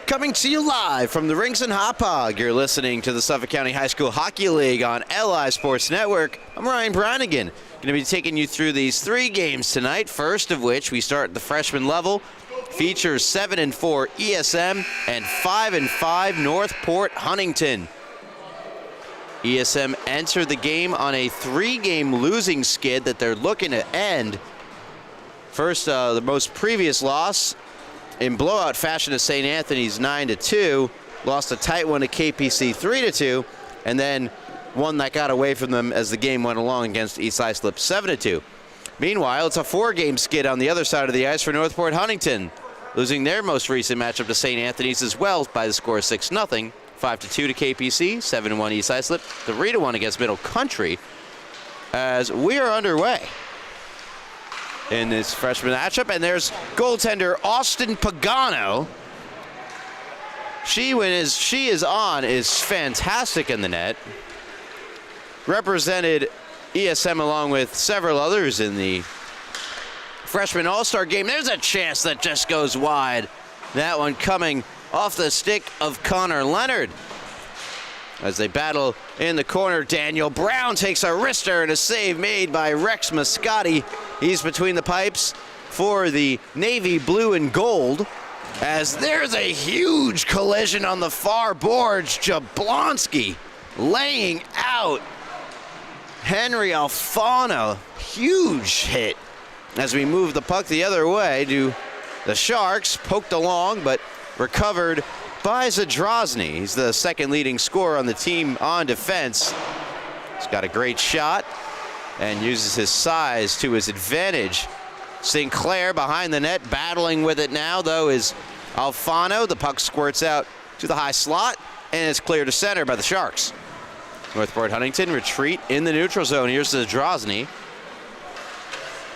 Coming to you live from the Rinks and Hot Hog, you're listening to the Suffolk County High School Hockey League on LI Sports Network. I'm Ryan Brannigan, going to be taking you through these three games tonight, first of which we start at the freshman level. Features 7-4 ESM and 5-5 Northport Huntington. ESM entered the game on a three-game losing skid that they're looking to end. First, the most previous loss in blowout fashion to St. Anthony's 9-2, lost a tight one to KPC 3-2, and then one that got away from them as the game went along against East Islip 7-2. Meanwhile, it's a four-game skid on the other side of the ice for Northport Huntington, losing their most recent matchup to St. Anthony's as well by the score of 6-0, 5-2 to KPC, 7-1 East Islip, 3-1 against Middle Country, as we are underway in this freshman matchup. And there's goaltender Austin Pagano. She is fantastic in the net. Represented ESM along with several others in the freshman all-star game. There's a chance that just goes wide. That one coming off the stick of Connor Leonard. As they battle in the corner, Daniel Brown takes a wrister and a save made by Rex Mascotti. He's between the pipes for the navy blue and gold. As there's a huge collision on the far boards, Jablonski laying out Henry Alfano. Huge hit as we move the puck the other way to the Sharks. Poked along, but recovered by Zadrozny. He's the second leading scorer on the team on defense. He's got a great shot and uses his size to his advantage. Sinclair behind the net, battling with it now, though, is Alfano. The puck squirts out to the high slot, and it's cleared to center by the Sharks. Northport Huntington retreat in the neutral zone. Here's Zadrozny.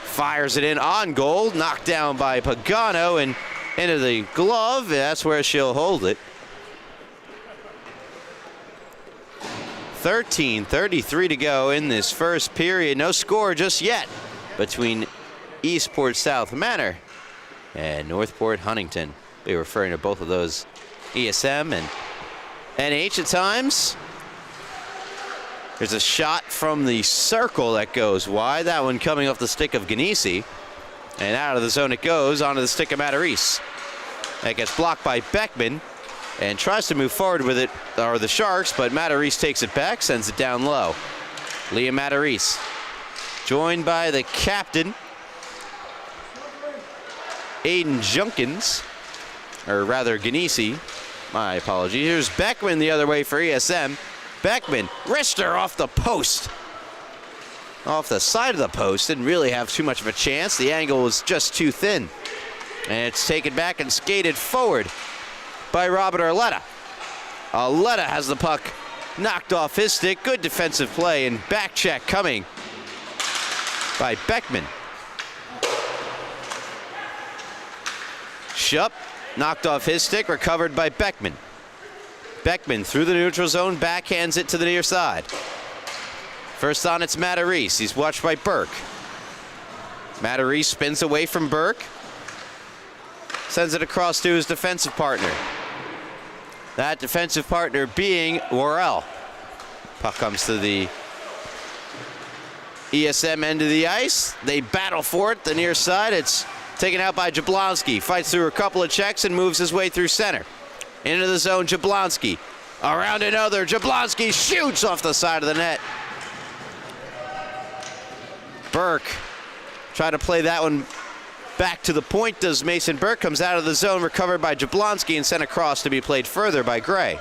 Fires it in on goal, knocked down by Pagano, and into the glove. That's where she'll hold it. 13:33 to go in this first period. No score just yet between Eastport South Manor and Northport Huntington. We're referring to both of those ESM and NH at times. There's a shot from the circle that goes wide. That one coming off the stick of Ganesi. And out of the zone it goes, onto the stick of Matarese. That gets blocked by Beckman and tries to move forward with it, or the Sharks, but Matarese takes it back, sends it down low. Liam Matarese, joined by the captain, Aiden Junkins, or rather Ganesi. My apologies. Here's Beckman the other way for ESM. Beckman, wrister off the post. Off the side of the post, didn't really have too much of a chance. The angle was just too thin. And it's taken back and skated forward by Robert Arletta. Arletta has the puck knocked off his stick. Good defensive play and back check coming by Beckman. Shupp knocked off his stick, recovered by Beckman. Beckman through the neutral zone, backhands it to the near side. First on, it's Matarese. He's watched by Burke. Matarese spins away from Burke. Sends it across to his defensive partner. That defensive partner being Worrell. Puck comes to the ESM end of the ice. They battle for it, the near side. It's taken out by Jablonski. Fights through a couple of checks and moves his way through center. Into the zone, Jablonski. Around another, Jablonski shoots off the side of the net. Burke tried to play that one back to the point. Does Mason Burke. Comes out of the zone, recovered by Jablonski and sent across to be played further by Gray.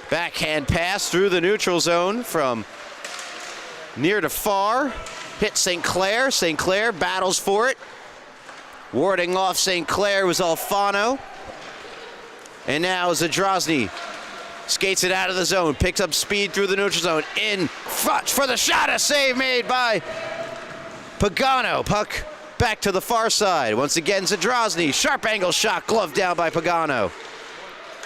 Backhand pass through the neutral zone from near to far. Hit St. Clair. St. Clair battles for it. Warding off St. Clair was Alfano. And now Zadrozny skates it out of the zone, picks up speed through the neutral zone, in front for the shot, a save made by Pagano. Puck back to the far side. Once again, Zadrozny, sharp angle shot, gloved down by Pagano.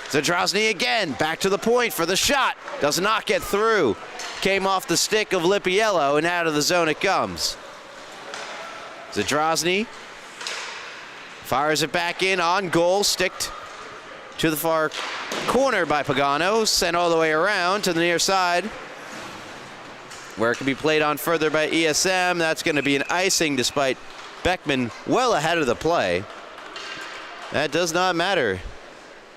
Zadrozny again, back to the point for the shot, does not get through. Came off the stick of Lippiello, and out of the zone it comes. Zadrozny Fires it back in on goal, sticked to the far corner by Pagano, sent all the way around to the near side, where it can be played on further by ESM. That's going to be an icing despite Beckman well ahead of the play. That does not matter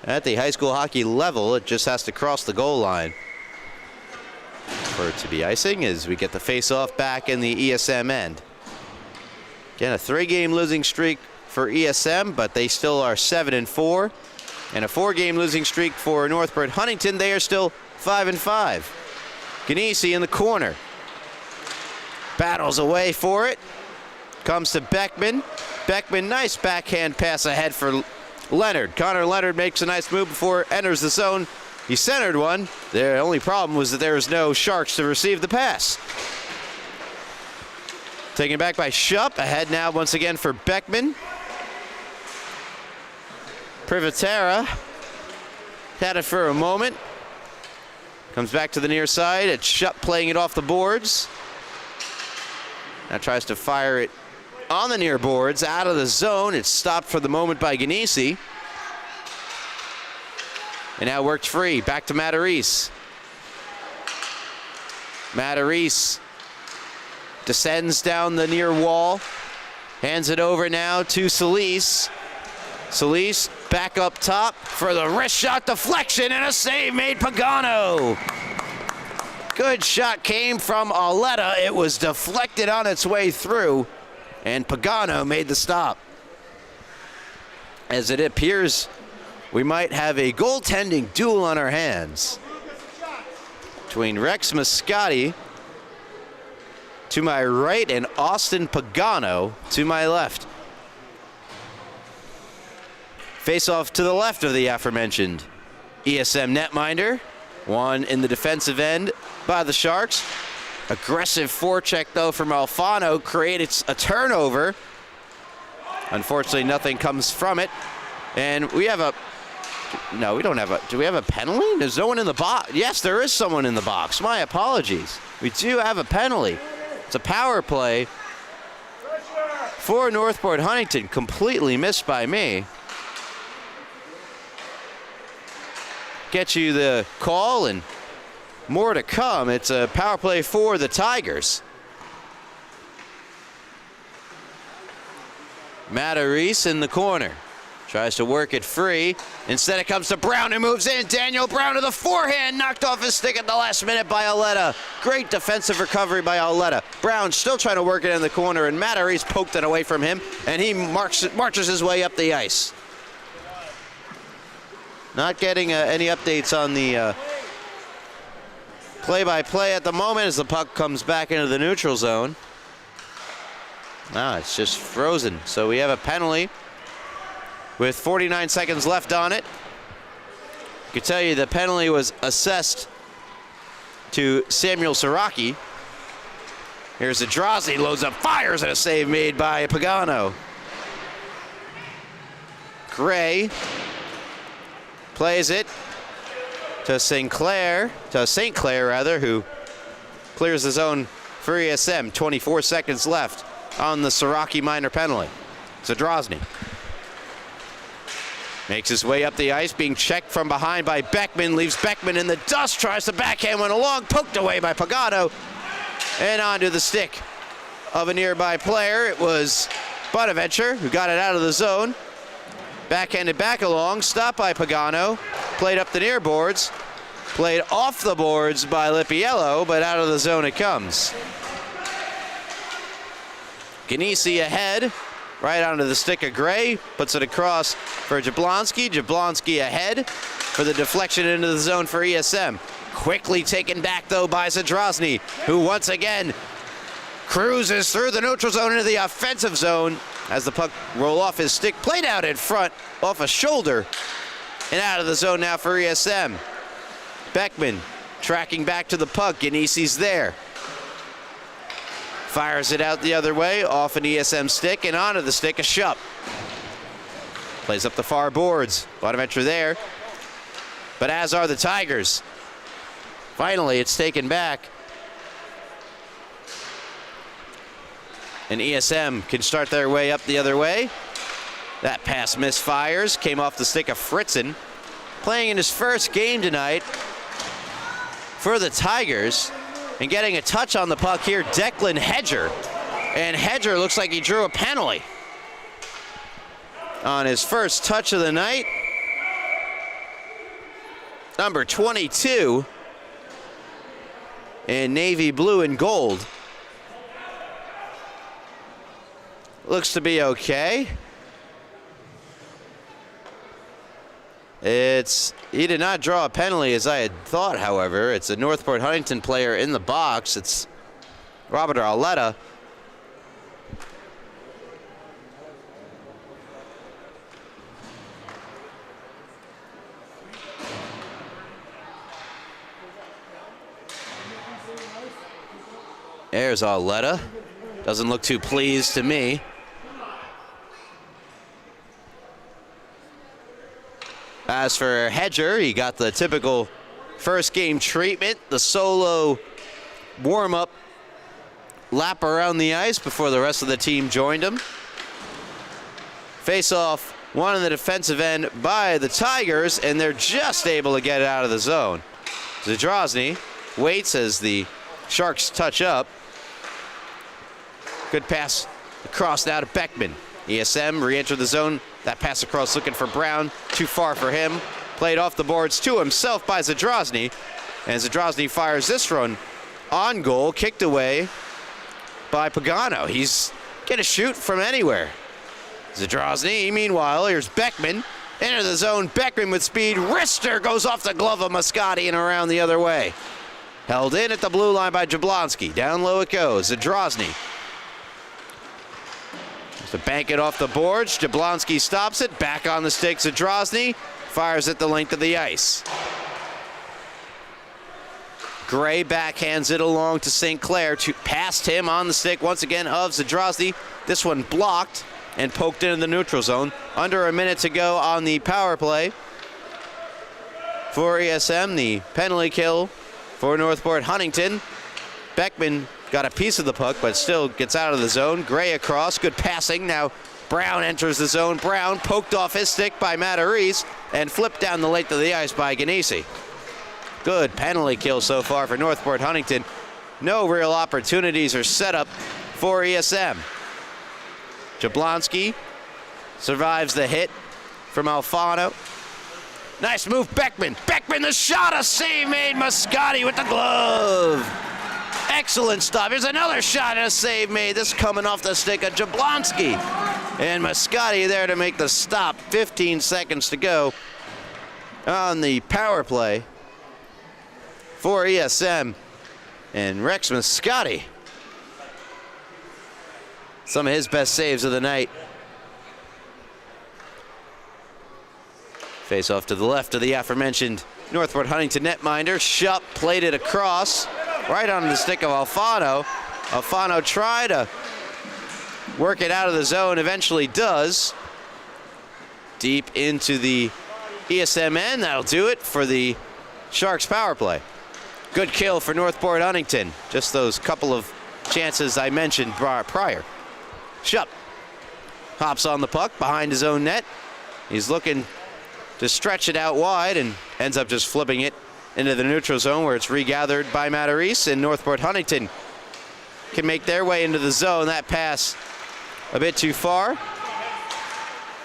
at the high school hockey level. It just has to cross the goal line for it to be icing as we get the face-off back in the ESM end. Again, a 3-game losing streak for ESM, but they still are 7-4. And a 4-game losing streak for Northport Huntington. They are still 5-5. Ganesi in the corner. Battles away for it. Comes to Beckman. Beckman, nice backhand pass ahead for Leonard. Connor Leonard makes a nice move before it enters the zone. He centered one. The only problem was that there was no Sharks to receive the pass. Taken back by Shupp. Ahead now once again for Beckman. Privatera had it for a moment. Comes back to the near side. It's Shupp playing it off the boards. Now tries to fire it on the near boards, out of the zone. It's stopped for the moment by Ganesi. And now worked free. Back to Matarese. Matarese descends down the near wall. Hands it over now to Solis. Solis back up top for the wrist shot deflection and a save made Pagano. Good shot came from Aletta. It was deflected on its way through, and Pagano made the stop. As it appears, we might have a goaltending duel on our hands between Rex Mascotti to my right and Austin Pagano to my left. Face off to the left of the aforementioned ESM netminder. One in the defensive end by the Sharks. Aggressive forecheck though from Alfano created a turnover. Unfortunately, nothing comes from it. And we have a, no, we don't have a, do we have a penalty? There's no one in the box. Yes, there is someone in the box. My apologies. We do have a penalty. It's a power play for Northport Huntington, completely missed by me. Get you the call and more to come. It's a power play for the Tigers. Matarese in the corner. Tries to work it free. Instead it comes to Brown, who moves in. Daniel Brown to the forehand. Knocked off his stick at the last minute by Aletta. Great defensive recovery by Aletta. Brown still trying to work it in the corner, and Matarese poked it away from him, and he marches his way up the ice. Not getting any updates on the play-by-play at the moment as the puck comes back into the neutral zone. It's just frozen. So we have a penalty with 49 seconds left on it. I can tell you the penalty was assessed to Samuel Siraki. Here's Adrazi, loads up, fires, and a save made by Pagano. Gray plays it to St. Clair rather, who clears the zone for ESM. 24 seconds left on the Siraki minor penalty. Zadrozny makes his way up the ice, being checked from behind by Beckman, leaves Beckman in the dust, tries to backhand one along, poked away by Pagano, and onto the stick of a nearby player. It was Bonaventure who got it out of the zone. Backhanded back along, stopped by Pagano, played up the near boards, played off the boards by Lipiello, but out of the zone it comes. Ganesi ahead, right onto the stick of Gray, puts it across for Jablonski. Jablonski ahead for the deflection into the zone for ESM. Quickly taken back though by Zadrozny, who once again cruises through the neutral zone into the offensive zone as the puck roll off his stick, played out in front, off a shoulder, and out of the zone now for ESM. Beckman tracking back to the puck, Ganesi's there. Fires it out the other way, off an ESM stick, and onto the stick of Shupp. Plays up the far boards, Bonaventure there, but as are the Tigers. Finally, it's taken back. And ESM can start their way up the other way. That pass misfires, came off the stick of Fritzen. Playing in his first game tonight for the Tigers. And getting a touch on the puck here, Declan Hedger. And Hedger looks like he drew a penalty on his first touch of the night. Number 22 in navy blue and gold. Looks to be okay. He did not draw a penalty as I had thought, however. It's a Northport Huntington player in the box. It's Robert Arletta. There's Arletta. Doesn't look too pleased to me. As for Hedger, he got the typical first game treatment, the solo warm-up lap around the ice before the rest of the team joined him. Face-off, one on the defensive end by the Tigers, and they're just able to get it out of the zone. Zadrozny waits as the Sharks touch up. Good pass across now to Beckman. ESM re-entered the zone. That pass across looking for Brown. Too far for him. Played off the boards to himself by Zadrozny. And Zadrozny fires this run on goal. Kicked away by Pagano. He's going to shoot from anywhere. Zadrozny, meanwhile, here's Beckman. Into the zone. Beckman with speed. Wrister goes off the glove of Moscati and around the other way. Held in at the blue line by Jablonski. Down low it goes. Zadrozny. To bank it off the boards, Jablonski stops it, back on the stick, Zadrozny fires at the length of the ice. Gray backhands it along to St. Clair, past him on the stick once again of Zadrozny. This one blocked and poked into the neutral zone. Under a minute to go on the power play for ESM, the penalty kill for Northport Huntington. Beckman got a piece of the puck, but still gets out of the zone. Gray across, good passing. Now Brown enters the zone. Brown poked off his stick by Matarese and flipped down the length of the ice by Ganesi. Good penalty kill so far for Northport Huntington. No real opportunities or setup for ESM. Jablonski survives the hit from Alfano. Nice move, Beckman. Beckman, the shot, a save made. Moscati with the glove. Excellent stop. Here's another shot and a save made. This coming off the stick of Jablonski. And Moscati there to make the stop. 15 seconds to go on the power play for ESM. And Rex Moscati, some of his best saves of the night. Face off to the left of the aforementioned Northport Huntington netminder. Shupp played it across. Right on the stick of Alfano. Alfano tried to work it out of the zone, eventually does. Deep into the ESM end, that'll do it for the Sharks power play. Good kill for Northport Huntington. Just those couple of chances I mentioned prior. Shupp hops on the puck behind his own net. He's looking to stretch it out wide and ends up just flipping it into the neutral zone where it's regathered by Matarese, and Northport Huntington can make their way into the zone. That pass a bit too far.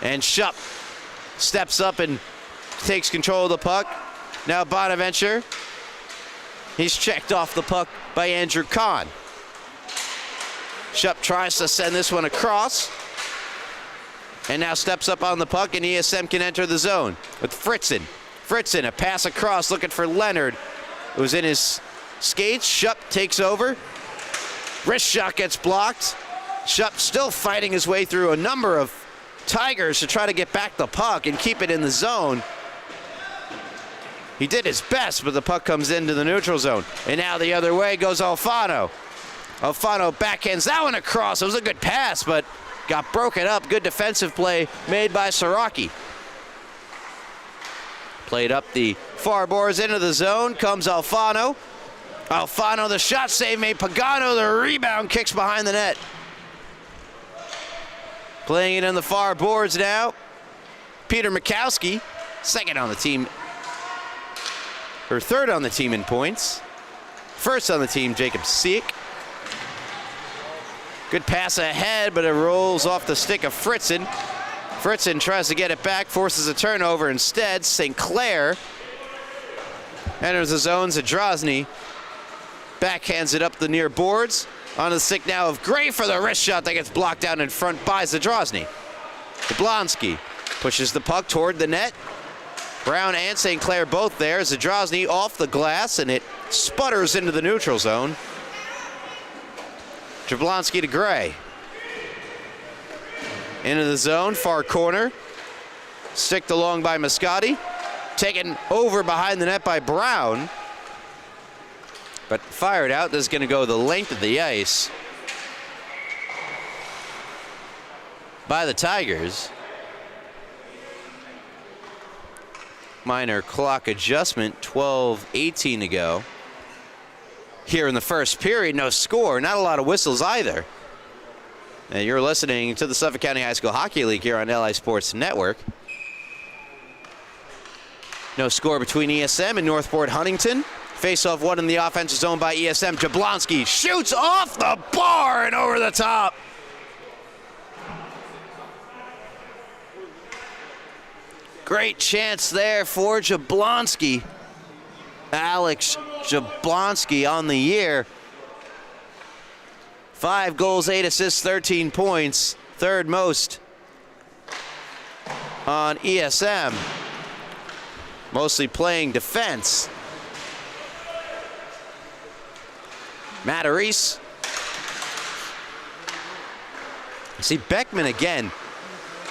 And Shupp steps up and takes control of the puck. Now Bonaventure. He's checked off the puck by Andrew Kahn. Shupp tries to send this one across. And now steps up on the puck, and ESM can enter the zone with Fritzen. Fritzen, a pass across, looking for Leonard. It was in his skates. Shupp takes over. Wrist shot gets blocked. Shupp still fighting his way through a number of Tigers to try to get back the puck and keep it in the zone. He did his best, but the puck comes into the neutral zone. And now the other way goes Alfano. Alfano backhands that one across. It was a good pass, but got broken up. Good defensive play made by Siraki. Played up the far boards into the zone. Comes Alfano. Alfano, the shot save made. Pagano, the rebound, kicks behind the net. Playing it on the far boards now. Peter Mikowski, second on the team, or third on the team in points. First on the team, Jacob Siek. Good pass ahead, but it rolls off the stick of Fritzen. Fritzen tries to get it back, forces a turnover instead. St. Clair enters the zone. Zadrozny backhands it up the near boards. On the stick now of Gray for the wrist shot that gets blocked down in front by Zadrozny. Jablonski pushes the puck toward the net. Brown and St. Clair both there. Zadrozny off the glass, and it sputters into the neutral zone. Jablonski to Gray. Into the zone, far corner. Sticked along by Moscati. Taken over behind the net by Brown. But fired out. This is going to go the length of the ice by the Tigers. Minor clock adjustment, 12:18 to go. Here in the first period, no score, not a lot of whistles either. And you're listening to the Suffolk County High School Hockey League here on LI Sports Network. No score between ESM and Northport Huntington. Face-off one in the offensive zone by ESM. Jablonski shoots off the bar and over the top. Great chance there for Jablonski. Alex Jablonski on the year. 5 goals, 8 assists, 13 points. Third most on ESM. Mostly playing defense. Matarese. See Beckman again,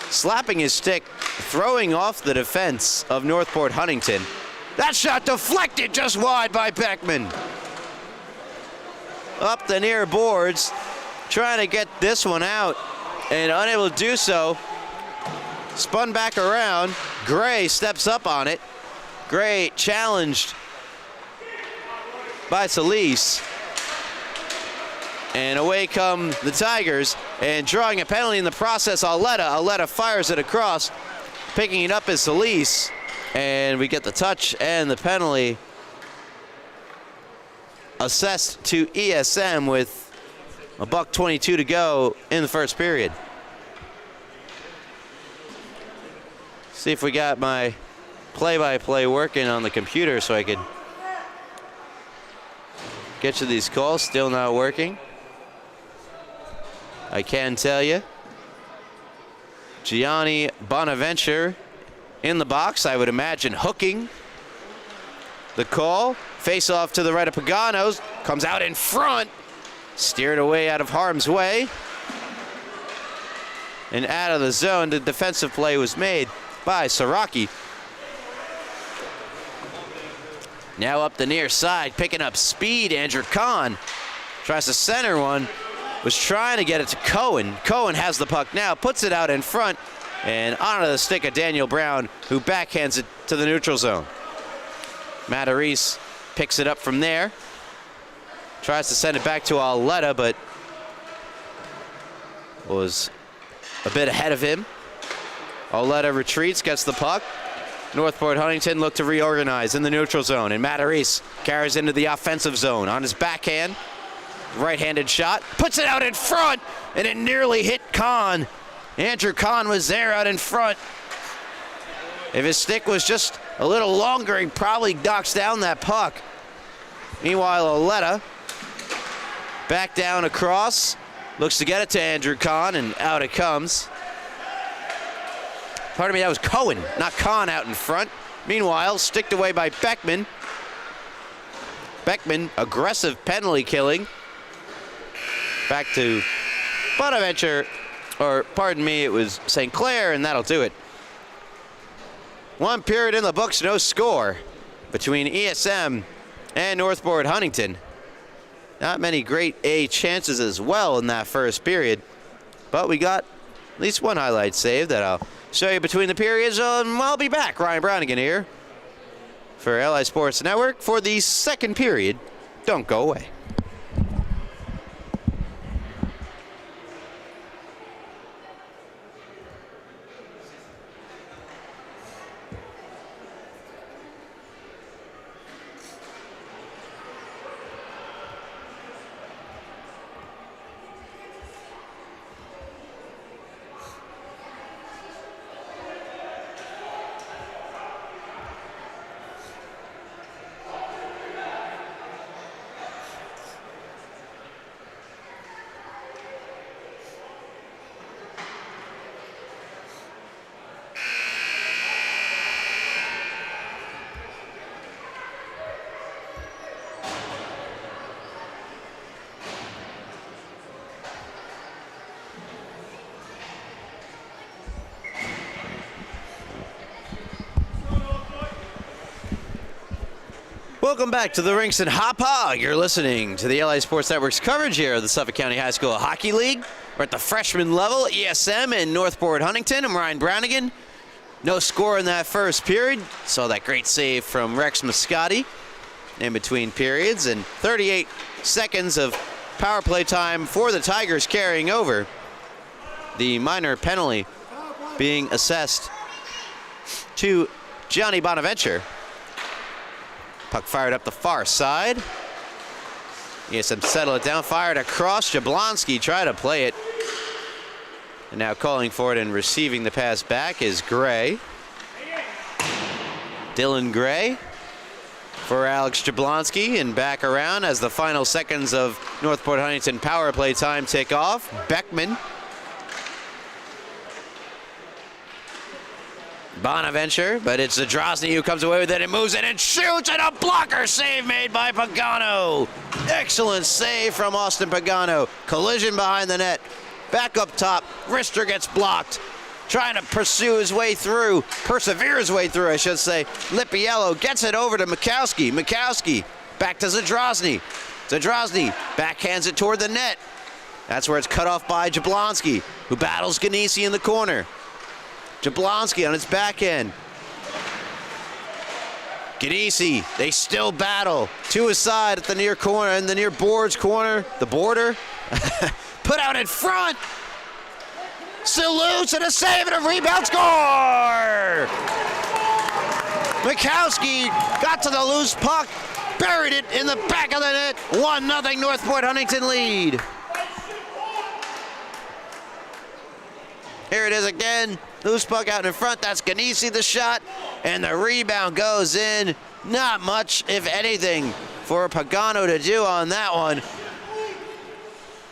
slapping his stick, throwing off the defense of Northport Huntington. That shot deflected just wide by Beckman. Up the near boards, trying to get this one out, and unable to do so. Spun back around. Gray steps up on it. Gray challenged by Solis. And away come the Tigers, and drawing a penalty in the process, Aletta fires it across. Picking it up is Solis, and we get the touch and the penalty assessed to ESM with $1:22 to go in the first period. See if we got my play-by-play working on the computer so I could get you these calls. Still not working. I can tell you, Gianni Bonaventure in the box, I would imagine hooking the call. Face off to the right of Paganos, comes out in front, steered away out of harm's way. And out of the zone, the defensive play was made by Saraki. Now up the near side, picking up speed, Andrew Kahn tries to center one. Was trying to get it to Cohen. Cohen has the puck now, puts it out in front, and onto the stick of Daniel Brown, who backhands it to the neutral zone. Matarese picks it up from there. Tries to send it back to Aletta, but was a bit ahead of him. Aletta retreats, gets the puck. Northport Huntington look to reorganize in the neutral zone, and Matarese carries into the offensive zone on his backhand. Right-handed shot, puts it out in front, and it nearly hit Kahn. Andrew Kahn was there out in front. If his stick was just a little longer, he probably knocks down that puck. Meanwhile, Aletta back down across, looks to get it to Andrew Kahn, and out it comes. Pardon me, that was Cohen, not Kahn out in front. Meanwhile, sticked away by Beckman. Beckman, aggressive penalty killing. Back to Bonaventure, or pardon me, it was St. Clair, and that'll do it. One period in the books, no score between ESM and Northport Huntington. Not many great A chances as well in that first period, but we got at least one highlight save that I'll show you between the periods, and I'll be back. Ryan Brownigan here for LI Sports Network for the second period. Don't go away. Welcome back to the Rinks and Hop Hog. You're listening to the LA Sports Network's coverage here of the Suffolk County High School Hockey League. We're at the freshman level, ESM in Northport, Huntington. I'm Ryan Brownigan. No score in that first period. Saw that great save from Rex Muscati in between periods, and 38 seconds of power play time for the Tigers carrying over. The minor penalty being assessed to Johnny Bonaventure. Puck fired up the far side. ESM settle it down, fired across. Jablonski tried to play it. And now calling for it and receiving the pass back is Gray. Dylan Gray for Alex Jablonski, and back around as the final seconds of Northport Huntington power play time tick off. Beckman. Bonaventure, but it's Zadrozny who comes away with it and moves it and shoots, and a blocker save made by Pagano. Excellent save from Austin Pagano. Collision behind the net. Back up top, Rister gets blocked. Trying to persevere his way through, I should say. Lippiello gets it over to Mikowski. Mikowski back to Zadrozny. Zadrozny backhands it toward the net. That's where it's cut off by Jablonski, who battles Ganesi in the corner. Jablonski on its back end. Ganesi, they still battle. To his side at the near corner, in the near boards corner, the border. Put out in front. Still loose, and a save and a rebound, score! Mikowski got to the loose puck, buried it in the back of the net. 1-0 Northport Huntington lead. Here it is again. Loose puck out in front. That's Ganesi, the shot. And the rebound goes in. Not much, if anything, for Pagano to do on that one.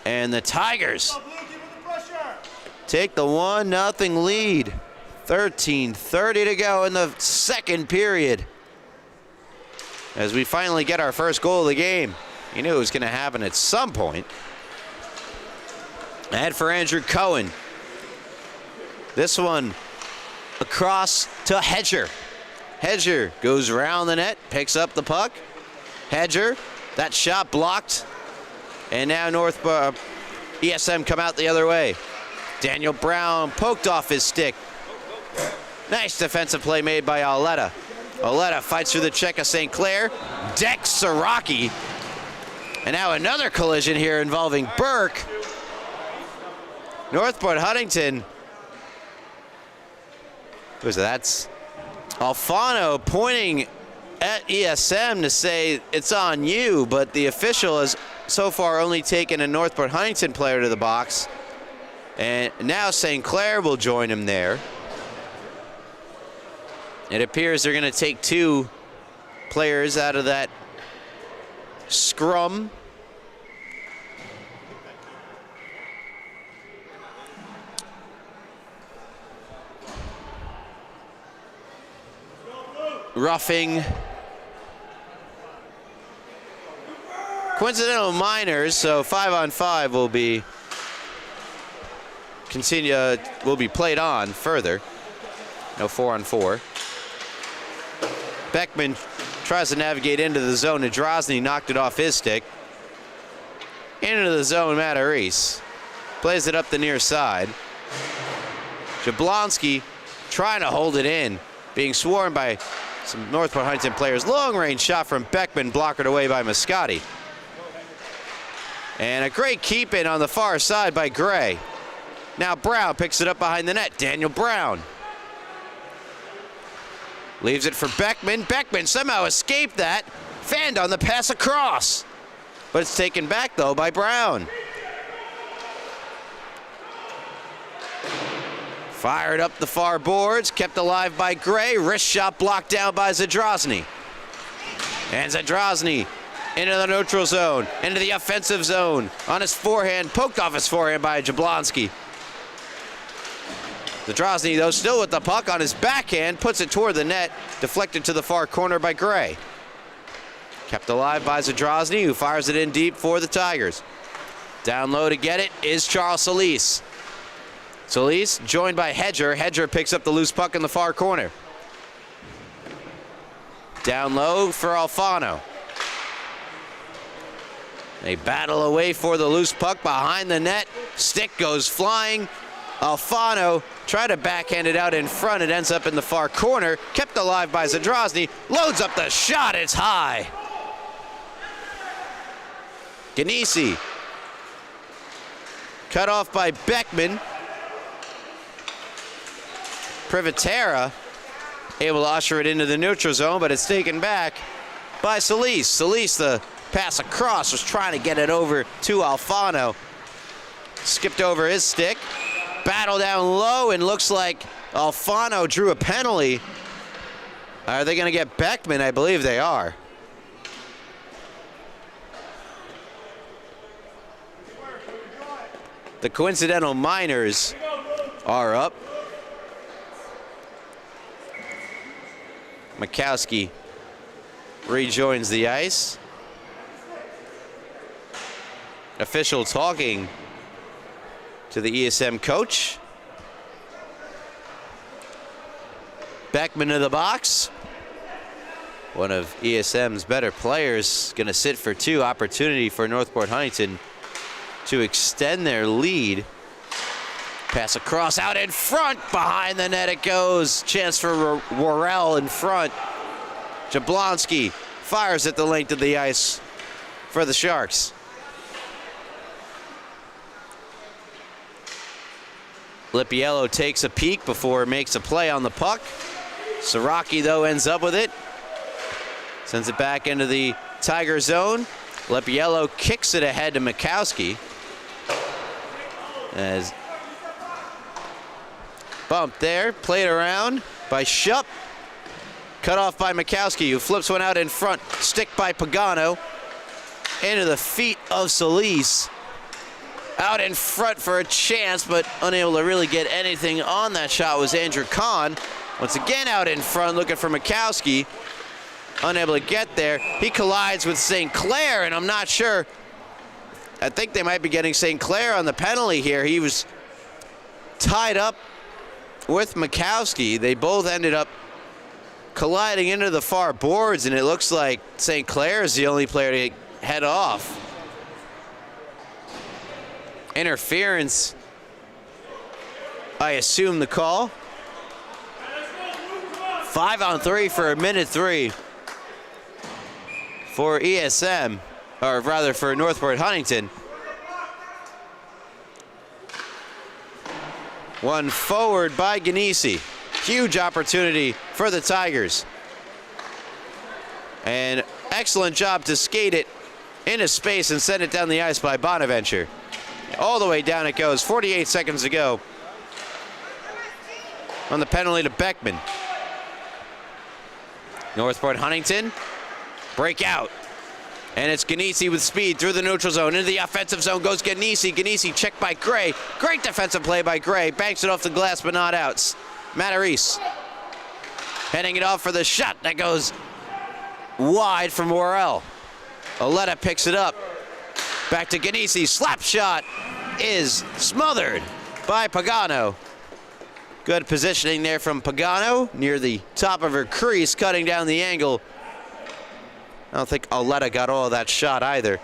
And the Tigers take the 1-0 lead. 13:30 to go in the second period. As we finally get our first goal of the game. You knew it was going to happen at some point. Ahead for Andrew Cohen. This one across to Hedger. Hedger goes around the net, picks up the puck. Hedger, that shot blocked. And now ESM come out the other way. Daniel Brown poked off his stick. Nice defensive play made by Auletta. Auletta fights through the check of St. Clair. Decks Siraki. And now another collision here involving Burke. Northport Huntington. That's Alfano pointing at ESM to say it's on you, but the official has so far only taken a Northport Huntington player to the box. And now St. Clair will join him there. It appears they're going to take two players out of that scrum. Roughing. Coincidental minors, so 5-on-5 will be played on further. No 4-on-4. Beckman tries to navigate into the zone. Zadrozny knocked it off his stick. Into the zone, Matarese plays it up the near side. Jablonski trying to hold it in, being swarmed by some Northport Huntington players. Long range shot from Beckman, blockered away by Muscati. And a great keep in on the far side by Gray. Now Brown picks it up behind the net. Daniel Brown leaves it for Beckman. Beckman somehow escaped that. Fanned on the pass across. But it's taken back though by Brown. Fired up the far boards, kept alive by Gray. Wrist shot blocked down by Zadrozny. And Zadrozny into the neutral zone, into the offensive zone. On his forehand, poked off his forehand by Jablonski. Zadrozny, though, still with the puck on his backhand, puts it toward the net, deflected to the far corner by Gray. Kept alive by Zadrozny, who fires it in deep for the Tigers. Down low to get it is Charles Solis. Solis joined by Hedger. Hedger picks up the loose puck in the far corner. Down low for Alfano. They battle away for the loose puck behind the net. Stick goes flying. Alfano tried to backhand it out in front. It ends up in the far corner. Kept alive by Zadrozny. Loads up the shot. It's high. Ganesi. Cut off by Beckman. Privatera able to usher it into the neutral zone, but it's taken back by Solis. Solis, the pass across, was trying to get it over to Alfano. Skipped over his stick. Battle down low, and looks like Alfano drew a penalty. Are they going to get Beckman? I believe they are. The coincidental minors are up. Mikowski rejoins the ice. Official talking to the ESM coach. Beckman to the box. One of ESM's better players going to sit for two. Opportunity for Northport Huntington to extend their lead. Pass across, out in front, behind the net it goes. Chance for Worrell in front. Jablonski fires at the length of the ice for the Sharks. Lipiello takes a peek before makes a play on the puck. Siraki, though, ends up with it. Sends it back into the Tiger zone. Lipiello kicks it ahead to Mikowski. As bumped there, played around by Shupp. Cut off by Mikowski, who flips one out in front. Stick by Pagano. Into the feet of Solis. Out in front for a chance, but unable to really get anything on that shot was Andrew Kahn. Once again out in front, looking for Mikowski. Unable to get there. He collides with St. Clair, and I'm not sure. I think they might be getting St. Clair on the penalty here. He was tied up with Mikowski. They both ended up colliding into the far boards, and it looks like St. Clair is the only player to head off. Interference, I assume the call. 5-on-3 for a minute 3 for ESM, or rather for Northport Huntington. One forward by Ganesi. Huge opportunity for the Tigers. And excellent job to skate it into space and send it down the ice by Bonaventure. All the way down it goes, 48 seconds to go on the penalty to Beckman. Northport Huntington, break out. And it's Ganesi with speed through the neutral zone. Into the offensive zone goes Ganesi. Ganesi checked by Gray. Great defensive play by Gray. Banks it off the glass, but not out. Mataris heading it off for the shot. That goes wide from Worrell. Oletta picks it up. Back to Ganesi. Slap shot is smothered by Pagano. Good positioning there from Pagano near the top of her crease, cutting down the angle. I don't think Oletta got all of that shot either.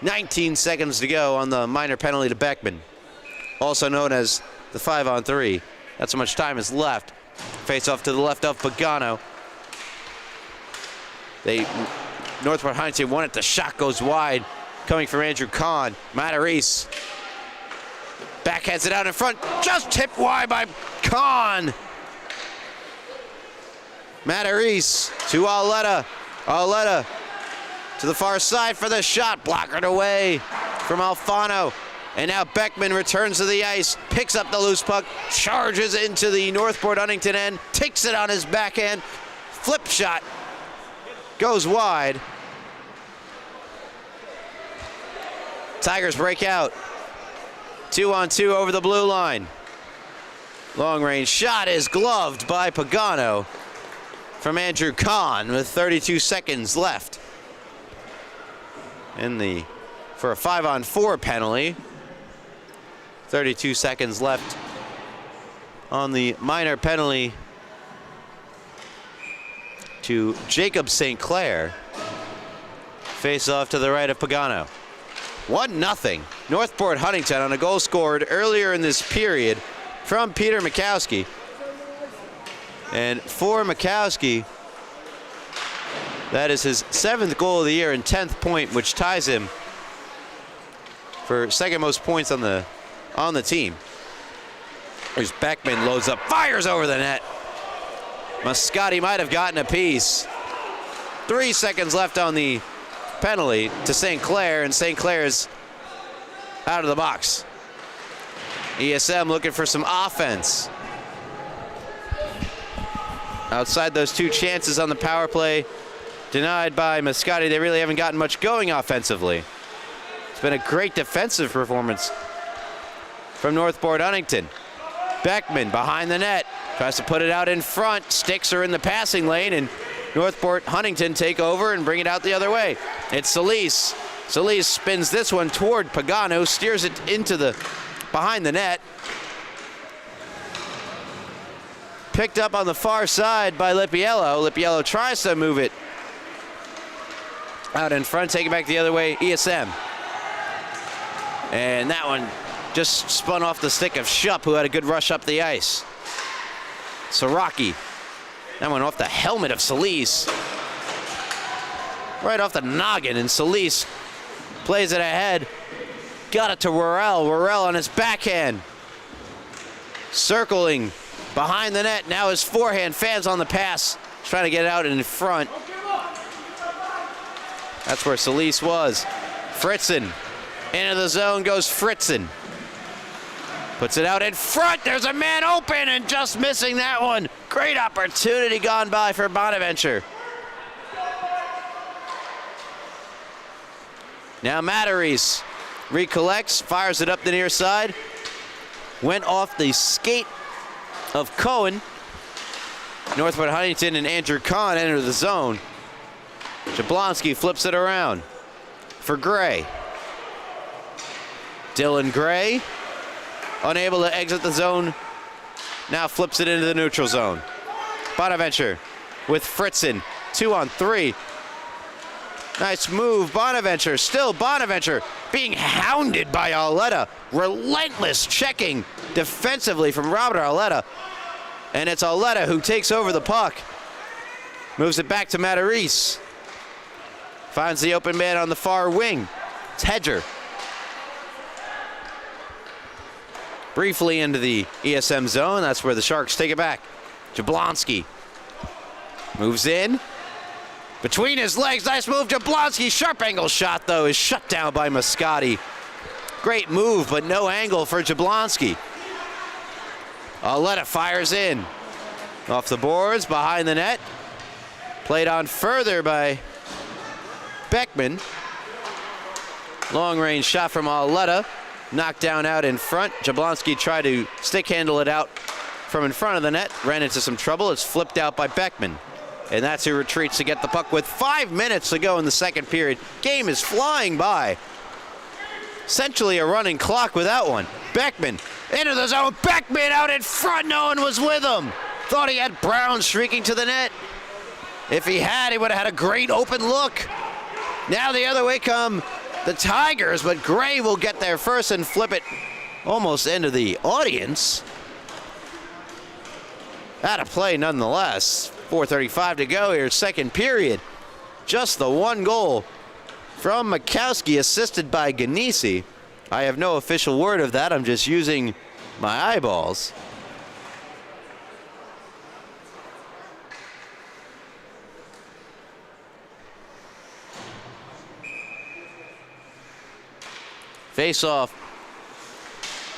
19 seconds to go on the minor penalty to Beckman, also known as the 5-on-3. That's how much time is left. Face off to the left of Pagano. Northport Huntington won it. The shot goes wide, coming from Andrew Kahn. Mataris backhands it out in front, just tipped wide by Kahn. Mataris to Oletta. Oletta to the far side for the shot, blockered away from Alfano. And now Beckman returns to the ice, picks up the loose puck, charges into the Northport Huntington end, takes it on his backhand, flip shot, goes wide. Tigers break out. 2-on-2 over the blue line. Long range shot is gloved by Pagano from Andrew Kahn with 32 seconds left. For a 5-on-4 penalty. 32 seconds left on the minor penalty to Jacob St. Clair. Face off to the right of Pagano. 1-0. Northport Huntington on a goal scored earlier in this period from Peter Mikowski. And for Mikowski, that is his 7th goal of the year and 10th point, which ties him for second most points on the team. Here's Beckman, loads up, fires over the net. Moscati might have gotten a piece. 3 seconds left on the penalty to St. Clair, and St. Clair's out of the box. ESM looking for some offense. Outside those 2 chances on the power play, denied by Moscati, they really haven't gotten much going offensively. It's been a great defensive performance from Northport Huntington. Beckman behind the net, tries to put it out in front. Sticks are in the passing lane, and Northport Huntington take over and bring it out the other way. It's Solis. Solis spins this one toward Pagano, steers it into the behind the net. Picked up on the far side by Lipiello. Lipiello tries to move it out in front, take it back the other way, ESM. And that one just spun off the stick of Shupp, who had a good rush up the ice. Siraki. That went off the helmet of Solis. Right off the noggin, and Solis plays it ahead. Got it to Worrell. Worrell on his backhand. Circling behind the net. Now his forehand, fans on the pass. Trying to get it out in front. That's where Solis was. Fritzen. Into the zone goes Fritzen. Puts it out in front. There's a man open and just missing that one. Great opportunity gone by for Bonaventure. Now Matarese recollects, fires it up the near side. Went off the skate of Cohen. Northport Huntington and Andrew Kahn enter the zone. Jablonski flips it around for Gray. Dylan Gray, unable to exit the zone, now flips it into the neutral zone. Bonaventure with Fritzen, 2-on-3. Nice move, Bonaventure. Still Bonaventure being hounded by Arletta. Relentless checking defensively from Robert Arletta. And it's Arletta who takes over the puck. Moves it back to Matarese. Finds the open man on the far wing. It's Hedger. Briefly into the ESM zone. That's where the Sharks take it back. Jablonski moves in. Between his legs, nice move, Jablonski. Sharp angle shot, though, is shut down by Moscati. Great move, but no angle for Jablonski. Arletta fires in. Off the boards, behind the net. Played on further by Beckman. Long range shot from Arletta. Knocked down out in front. Jablonski tried to stick handle it out from in front of the net. Ran into some trouble. It's flipped out by Beckman. And that's who retreats to get the puck with 5 minutes to go in the second period. Game is flying by. Essentially a running clock with that one. Beckman into the zone. Beckman out in front. No one was with him. Thought he had Brown streaking to the net. If he had, he would have had a great open look. Now the other way come the Tigers, but Gray will get there first and flip it almost into the audience. Out of play nonetheless. 4:35 to go here, second period. Just the one goal from Mikowski, assisted by Ganesi. I have no official word of that. I'm just using my eyeballs. Face off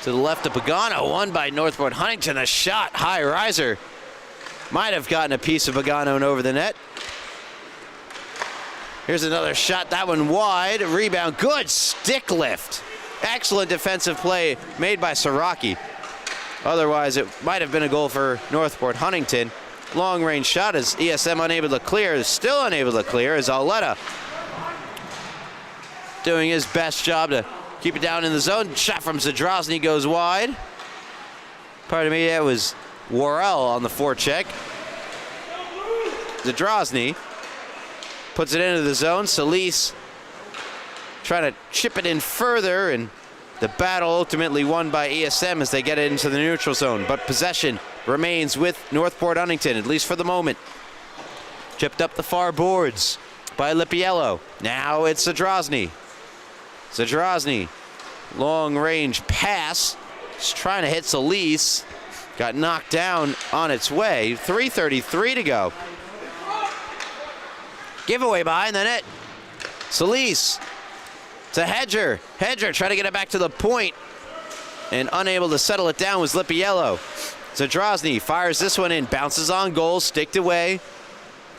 to the left of Pagano, won by Northport Huntington. A shot, high riser. Might have gotten a piece of Pagano and over the net. Here's another shot, that one wide. Rebound, good stick lift. Excellent defensive play made by Siraki. Otherwise, it might have been a goal for Northport Huntington. Long range shot as ESM unable to clear, still unable to clear as Arletta doing his best job to keep it down in the zone. Shot from Zadrozny goes wide. Pardon me, that was Worrell on the forecheck. Zadrozny puts it into the zone. Solis trying to chip it in further, and the battle ultimately won by ESM as they get it into the neutral zone. But possession remains with Northport Huntington, at least for the moment. Chipped up the far boards by Lipiello. Now it's Zadrozny. Zadrozny, long range pass. He's trying to hit Solis. Got knocked down on its way. 3:33 to go. Giveaway behind the net. Solis to Hedger. Hedger trying to get it back to the point, and unable to settle it down was Lipiello. Zadrozny fires this one in, bounces on goal, sticked away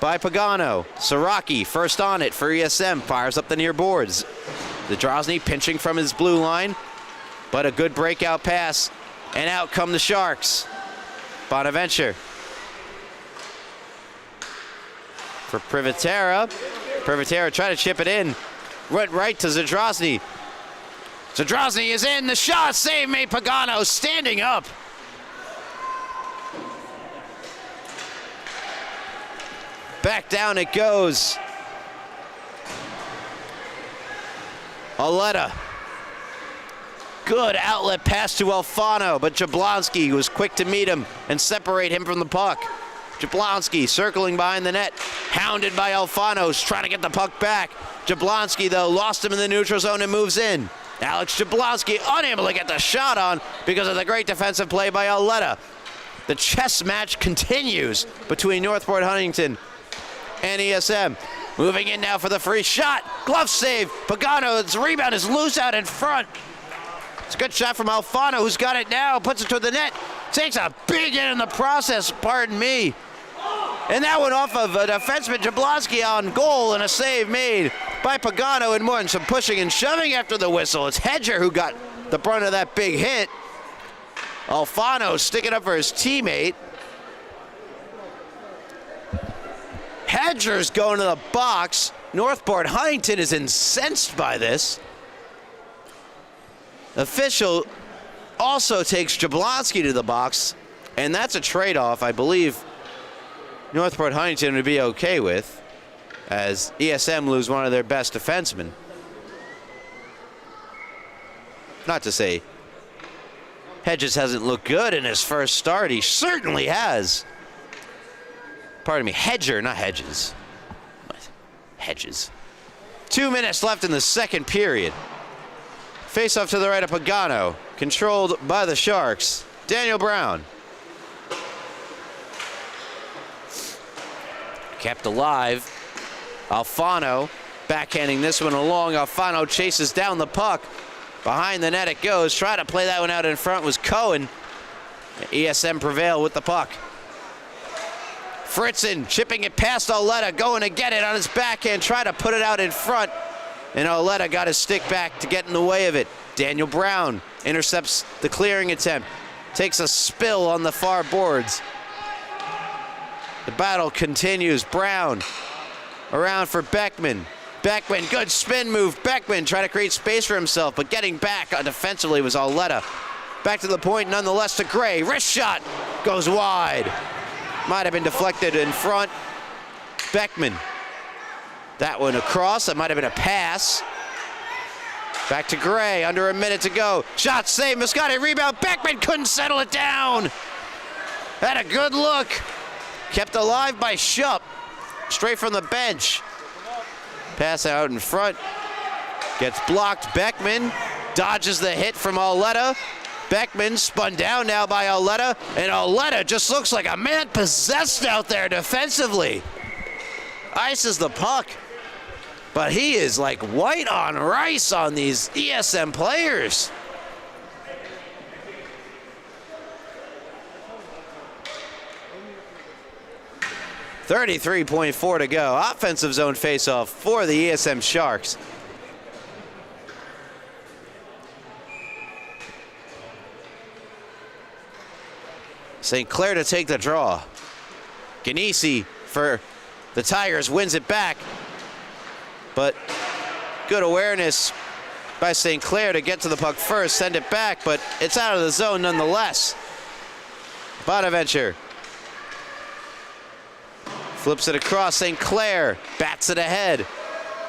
by Pagano. Siraki first on it for ESM, fires up the near boards. Zadrozny pinching from his blue line, but a good breakout pass, and out come the Sharks. Bonaventure for Privitera. Privitera trying to chip it in. Went right to Zadrozny. Zadrozny is in. The shot save made. Pagano standing up. Back down it goes. Aletta. Good outlet pass to Alfano, but Jablonski was quick to meet him and separate him from the puck. Jablonski circling behind the net, hounded by Alfano, trying to get the puck back. Jablonski, though, lost him in the neutral zone and moves in. Alex Jablonski unable to get the shot on because of the great defensive play by Aletta. The chess match continues between Northport Huntington and ESM. Moving in now for the free shot. Glove save. Pagano's rebound is loose out in front. It's a good shot from Alfano, who's got it now, puts it to the net. Takes a big hit in the process, pardon me. And that one off of a defenseman, Jablonski, on goal, and a save made by Pagano, and more than some pushing and shoving after the whistle. It's Hedger who got the brunt of that big hit. Alfano sticking up for his teammate. Hedger's going to the box. Northport Huntington is incensed by this. Official also takes Jablonski to the box, and that's a trade-off I believe Northport Huntington would be okay with, as ESM lose one of their best defensemen. Not to say Hedges hasn't looked good in his first start. He certainly has. Pardon me, Hedger, not Hedges. Hedges. 2 minutes left in the second period. Face off to the right of Pagano, controlled by the Sharks. Daniel Brown. Kept alive. Alfano backhanding this one along. Alfano chases down the puck. Behind the net it goes. Try to play that one out in front was Cohen. ESM prevail with the puck. Fritzen chipping it past Oletta, going to get it on his backhand. Try to put it out in front. And Oletta got his stick back to get in the way of it. Daniel Brown intercepts the clearing attempt. Takes a spill on the far boards. The battle continues. Brown around for Beckman. Beckman, good spin move. Beckman trying to create space for himself, but getting back defensively was Oletta. Back to the point nonetheless to Gray. Wrist shot goes wide. Might have been deflected in front. Beckman. That one across. That might have been a pass. Back to Gray. Under a minute to go. Shot saved. Moscati rebound. Beckman couldn't settle it down. Had a good look. Kept alive by Shupp. Straight from the bench. Pass out in front. Gets blocked. Beckman dodges the hit from Oletta. Beckman spun down now by Oletta. And Oletta just looks like a man possessed out there defensively. Ices the puck. But he is like white on rice on these ESM players. .3.4 to go. Offensive zone faceoff for the ESM Sharks. St. Clair to take the draw. Ganesi for the Tigers wins it back. But good awareness by St. Clair to get to the puck first, send it back, but it's out of the zone nonetheless. Bonaventure Flips it across. St. Clair bats it ahead.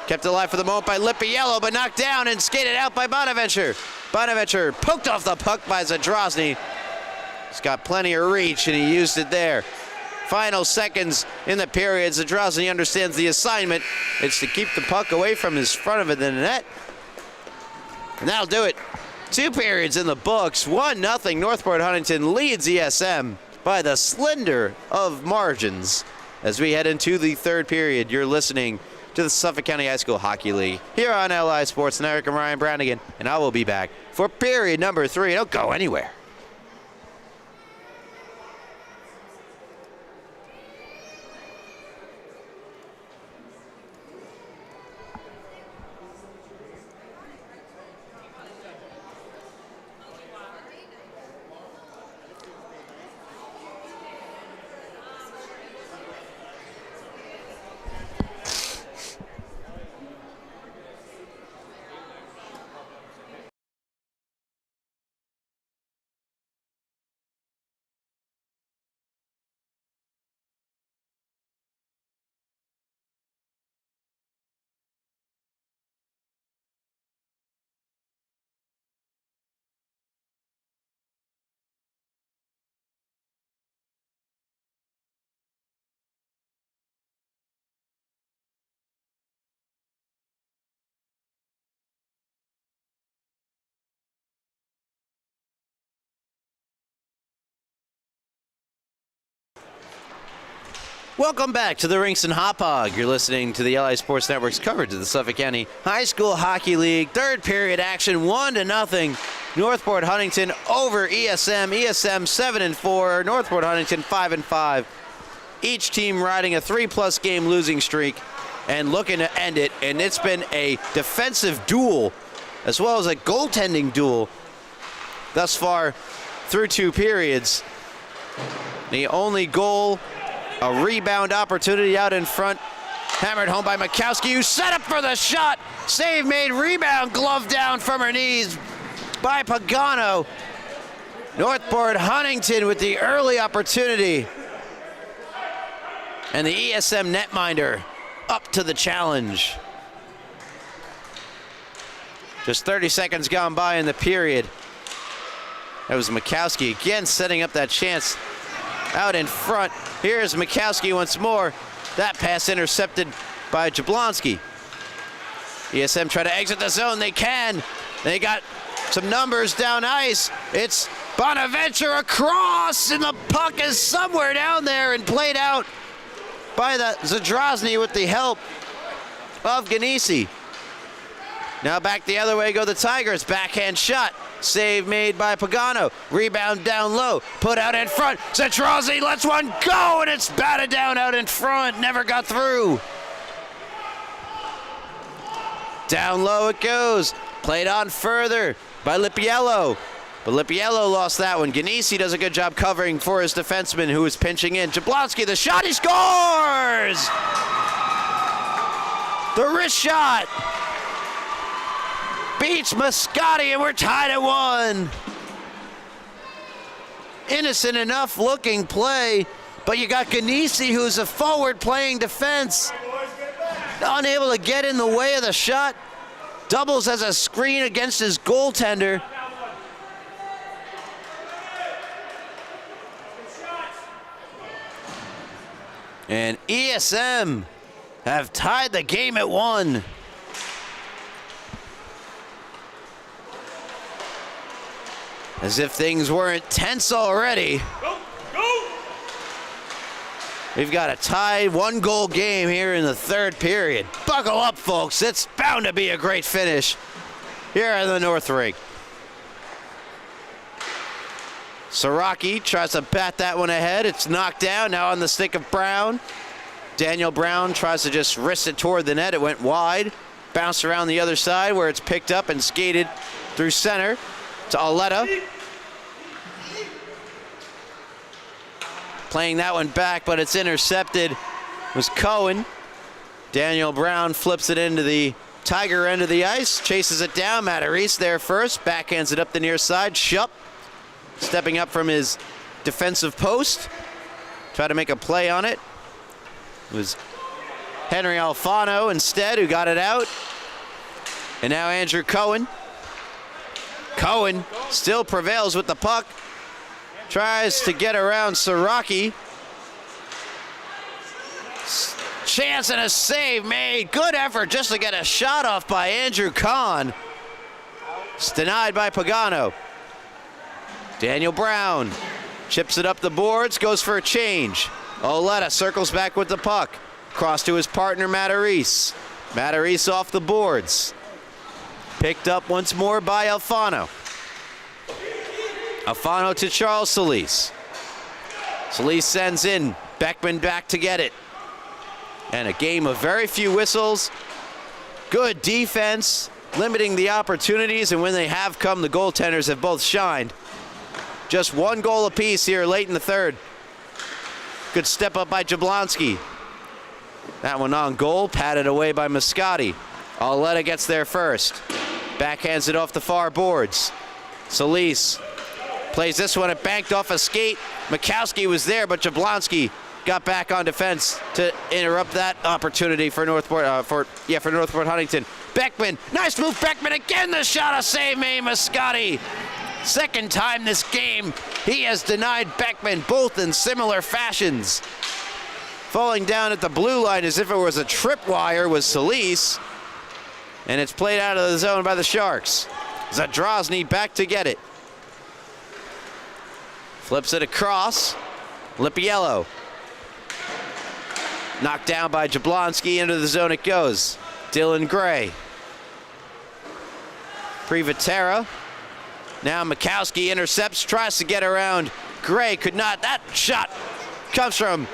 Kept alive for the moment by Lippiello, but knocked down and skated out by Bonaventure. Bonaventure poked off the puck by Zadrozny. He's got plenty of reach, and he used it there. Final seconds in the period. Zadrozny understands the assignment. It's to keep the puck away from his front of the net. And that'll do it. 2 periods in the books. 1-0. Northport Huntington leads ESM by the slender of margins. As we head into the 3rd period, you're listening to the Suffolk County High School Hockey League here on LI Sports Network. I'm Ryan Brownigan, and I will be back for period number 3. Don't go anywhere. Welcome back to the Rinks and Hop Hog. You're listening to the LI Sports Network's coverage of the Suffolk County High School Hockey League. 3rd period action, 1-0. Northport Huntington over ESM. ESM 7-4, Northport Huntington 5-5. Each team riding a 3+ game losing streak and looking to end it. And it's been a defensive duel as well as a goaltending duel thus far through 2 periods. The only goal, a rebound opportunity out in front. Hammered home by Mikowski, who set up for the shot. Save made, rebound, glove down from her knees by Pagano. Northport Huntington with the early opportunity. And the ESM netminder up to the challenge. Just 30 seconds gone by in the period. That was Mikowski again setting up that chance out in front. Here's Mikowski once more. That pass intercepted by Jablonski. ESM try to exit the zone. They can. They got some numbers down ice. It's Bonaventure across, and the puck is somewhere down there and played out by the Zadrozny with the help of Ganesi. Now back the other way go the Tigers. Backhand shot. Save made by Pagano. Rebound down low. Put out in front. Zadrozny lets one go, and it's batted down out in front. Never got through. Down low it goes. Played on further by Lippiello. But Lippiello lost that one. Ganesi does a good job covering for his defenseman who is pinching in. Jablonski, the shot, he scores! The wrist shot beats Mascotti, and we're tied at 1. Innocent enough looking play, but you got Ganesi, who's a forward playing defense. Unable to get in the way of the shot. Doubles as a screen against his goaltender. And ESM have tied the game at 1. As if things weren't tense already. We've got a tied 1-goal game here in the 3rd period. Buckle up, folks. It's bound to be a great finish here in the North Rink. Siraki tries to bat that one ahead. It's knocked down, now on the stick of Brown. Daniel Brown tries to just wrist it toward the net. It went wide. Bounced around the other side where it's picked up and skated through center to Aletta. Playing that one back, but it's intercepted. It was Cohen. Daniel Brown flips it into the Tiger end of the ice, chases it down. Matarese there first, backhands it up the near side. Shupp stepping up from his defensive post. Try to make a play on it. It was Henry Alfano instead who got it out. And now Andrew Cohen. Cohen still prevails with the puck. Tries to get around Siraki. Chance and a save made. Good effort just to get a shot off by Andrew Kahn. It's denied by Pagano. Daniel Brown chips it up the boards, goes for a change. Oleta circles back with the puck. Cross to his partner, Matarese. Matarese off the boards. Picked up once more by Alfano. Alfano to Charles Solis. Solis sends in. Beckman back to get it. And a game of very few whistles. Good defense, limiting the opportunities, and when they have come, the goaltenders have both shined. Just one goal apiece here late in the third. Good step up by Jablonski. That one on goal, patted away by Moscati. Oleta gets there first. Backhands it off the far boards. Solis plays this one, it banked off a skate. Mikowski was there, but Jablonski got back on defense to interrupt that opportunity for Northport, for Northport Huntington. Beckman, nice move, Beckman again, the shot, a save made, Moscati. Second time this game, he has denied Beckman, both in similar fashions. Falling down at the blue line as if it was a tripwire was Solis, and it's played out of the zone by the Sharks. Zadrozny back to get it. Flips it across, Lipiello. Knocked down by Jablonski, into the zone it goes. Dylan Gray. Privatera. Now Mikowski intercepts, tries to get around. Gray could not. That shot comes from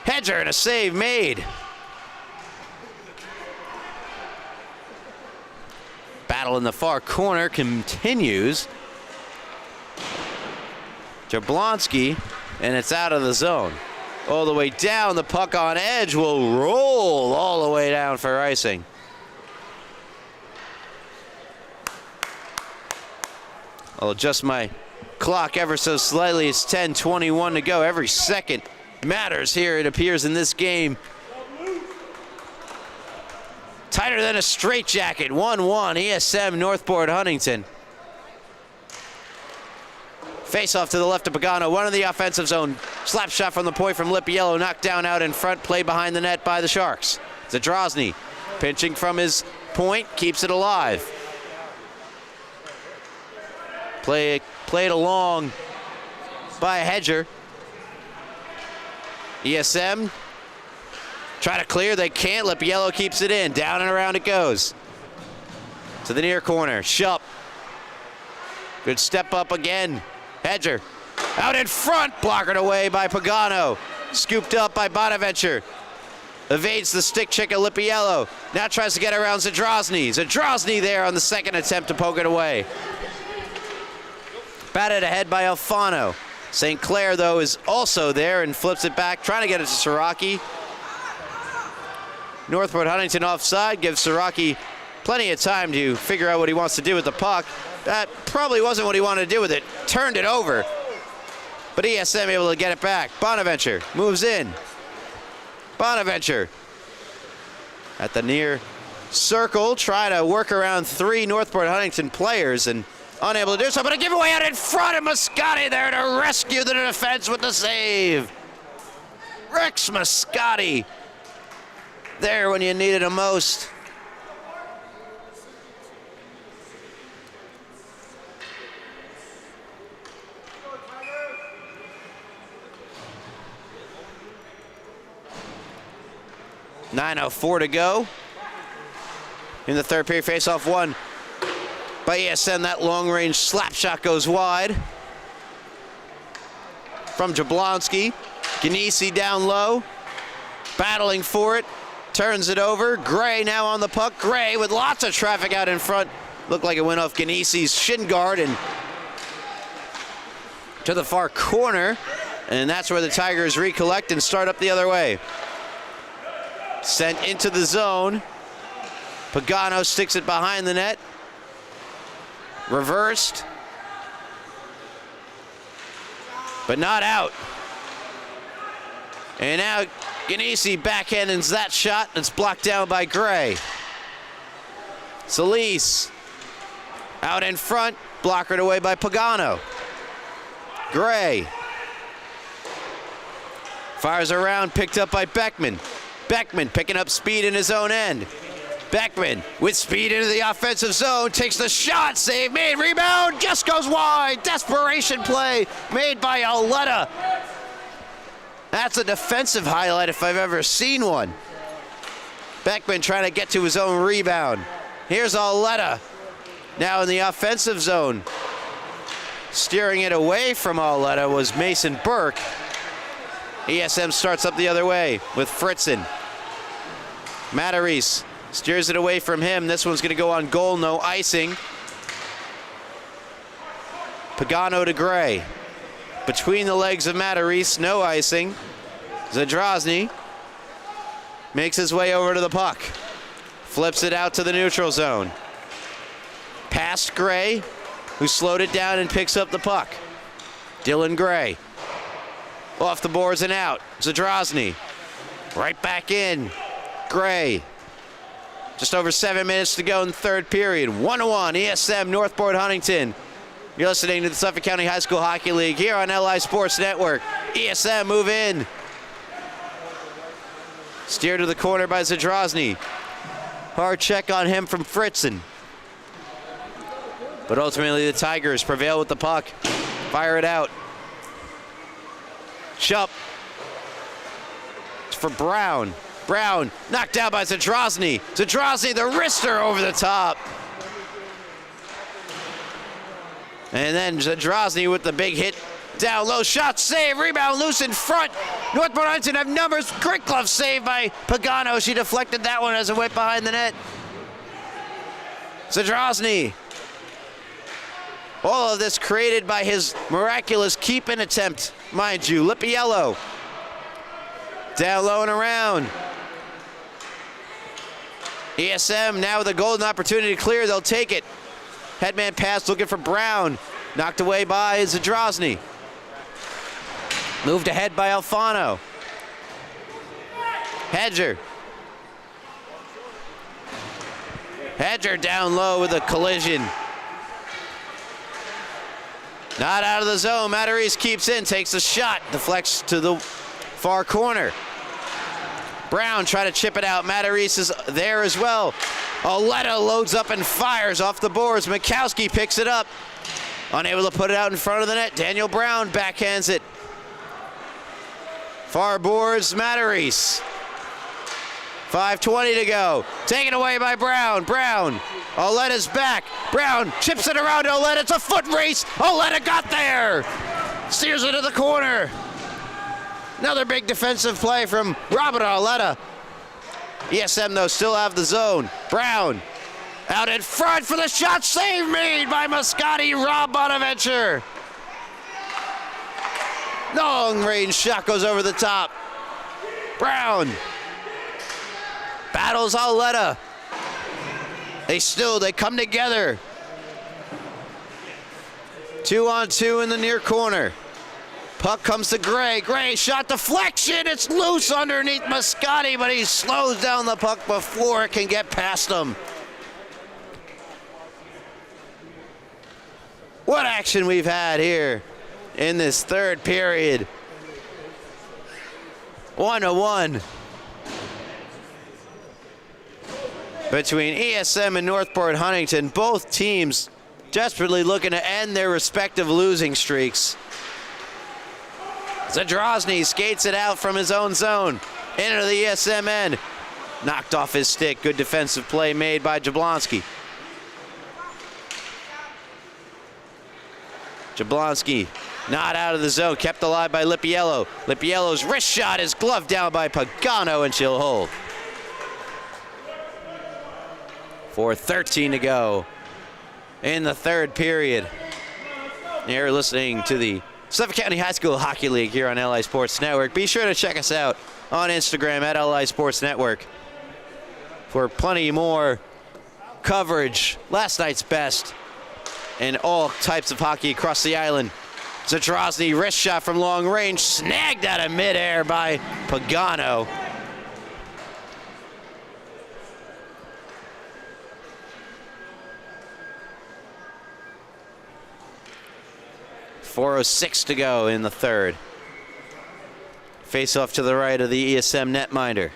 Hedger and a save made. Battle in the far corner continues. Jablonski, and it's out of the zone. All the way down, the puck on edge will roll all the way down for icing. I'll adjust my clock ever so slightly. It's 10:21 to go. Every second matters here, it appears, in this game. Tighter than a straitjacket. 1-1 ESM Northport Huntington. Face off to the left of Pagano, one in the offensive zone. Slap shot from the point from Lipiello, knocked down out in front, play behind the net by the Sharks. Zadrozny pinching from his point, keeps it alive. Played along by Hedger. ESM try to clear, they can't. Lipiello keeps it in, down and around it goes. To the near corner, Shupp. Good step up again. Hedger out in front, blockered away by Pagano. Scooped up by Bonaventure. Evades the stick check of Lipiello. Now tries to get around Zadrozny. Zadrozny there on the second attempt to poke it away. Batted ahead by Alfano. St. Clair, though, is also there and flips it back, trying to get it to Siraki. Northport Huntington offside, gives Siraki plenty of time to figure out what he wants to do with the puck. That probably wasn't what he wanted to do with it. Turned it over. But ESM able to get it back. Bonaventure moves in. Bonaventure at the near circle, trying to work around three Northport Huntington players and unable to do so, but a giveaway out in front, and Moscati there to rescue the defense with the save. Rex Moscati there when you needed him most. .9:04 to go in the third period. Face-off won by ESN. That long-range slap shot goes wide from Jablonski. Ganesi down low, battling for it, turns it over. Gray now on the puck. Gray with lots of traffic out in front. Looked like it went off Ganesi's shin guard and to the far corner, and that's where the Tigers recollect and start up the other way. Sent into the zone. Pagano sticks it behind the net. Reversed, but not out. And now Ganesi backhands that shot. It's blocked down by Gray. Solis out in front, blockered away by Pagano. Gray fires around, picked up by Beckman. Beckman picking up speed in his own end. Beckman with speed into the offensive zone, takes the shot, save made, rebound, just goes wide. Desperation play made by Auletta. That's a defensive highlight if I've ever seen one. Beckman trying to get to his own rebound. Here's Auletta, now in the offensive zone. Steering it away from Auletta was Mason Burke. ESM starts up the other way with Fritzen. Matarese steers it away from him. This one's going to go on goal, no icing. Pagano to Gray. Between the legs of Matarese, no icing. Zadrozny makes his way over to the puck. Flips it out to the neutral zone. Past Gray, who slowed it down and picks up the puck. Dylan Gray. Off the boards and out. Zadrozny. Right back in. Gray. Just over 7 minutes to go in the third period. 1-1, ESM, Northport, Huntington. You're listening to the Suffolk County High School Hockey League here on LI Sports Network. ESM move in. Steered to the corner by Zadrozny. Hard check on him from Fritzen. But ultimately the Tigers prevail with the puck. Fire it out. Shup. It's for Brown. Brown knocked down by Zadrozny. Zadrozny, the wrister over the top. And then Zadrozny with the big hit. Down low, shot, save, rebound, loose in front. Northport Huntington have numbers. Great glove save by Pagano. She deflected that one as it went behind the net. Zadrozny. All of this created by his miraculous keep-in attempt, mind you. Lippiello. Down low and around. ESM now with a golden opportunity to clear. They'll take it. Headman pass looking for Brown. Knocked away by Zadrozny. Moved ahead by Alfano. Hedger. Hedger down low with a collision. Not out of the zone. Matarese keeps in, takes a shot, deflects to the far corner. Brown trying to chip it out. Matarese is there as well. Auletta loads up and fires off the boards. Mikowski picks it up. Unable to put it out in front of the net. Daniel Brown backhands it. Far boards, Matarese. 5:20 to go. Taken away by Brown. Brown. Auletta's back. Brown chips it around Auletta. It's a foot race. Auletta got there. Steers it to the corner. Another big defensive play from Robert Auletta. ESM, though, still have the zone. Brown out in front for the shot. Save made by Moscati. Rob Bonaventure. Long range shot goes over the top. Brown battles Auletta. They come together. 2-on-2 in the near corner. Puck comes to Gray. Gray shot deflection. It's loose underneath Moscati, but he slows down the puck before it can get past him. What action we've had here in this third period. 1-1 between ESM and Northport Huntington. Both teams desperately looking to end their respective losing streaks. Zadrozny skates it out from his own zone into the ESM end. Knocked off his stick. Good defensive play made by Jablonski. Jablonski not out of the zone, kept alive by Lippiello. Lippiello's wrist shot is gloved down by Pagano, and she'll hold. 4:13 to go in the third period. You're listening to the Suffolk County High School Hockey League here on LI Sports Network. Be sure to check us out on Instagram at LI Sports Network for plenty more coverage, last night's best, and all types of hockey across the island. Zadrozny, wrist shot from long range, snagged out of midair by Pagano. .406 to go in the third. Face off to the right of the ESM netminder.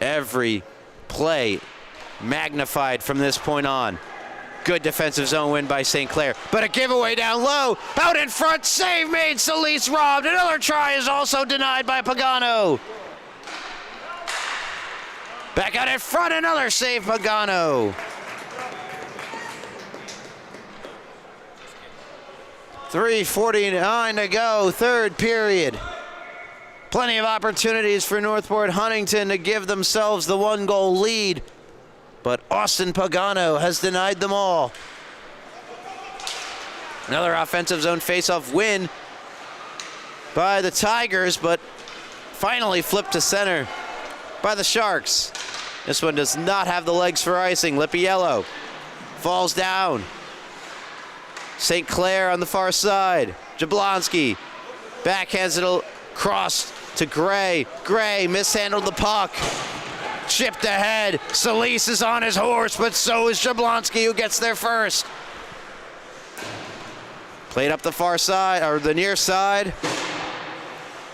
Every play magnified from this point on. Good defensive zone win by St. Clair, but a giveaway down low. Out in front, save made, Solis robbed. Another try is also denied by Pagano. Back out in front, another save, Pagano. 3:49 to go, third period. Plenty of opportunities for Northport Huntington to give themselves the 1-goal lead, but Austin Pagano has denied them all. Another offensive zone faceoff win by the Tigers, but finally flipped to center by the Sharks. This one does not have the legs for icing. Lippiello falls down. St. Clair on the far side. Jablonski backhands it across to Gray. Gray mishandled the puck. Chipped ahead. Solis is on his horse, but so is Jablonski, who gets there first. Played up the far side, or the near side.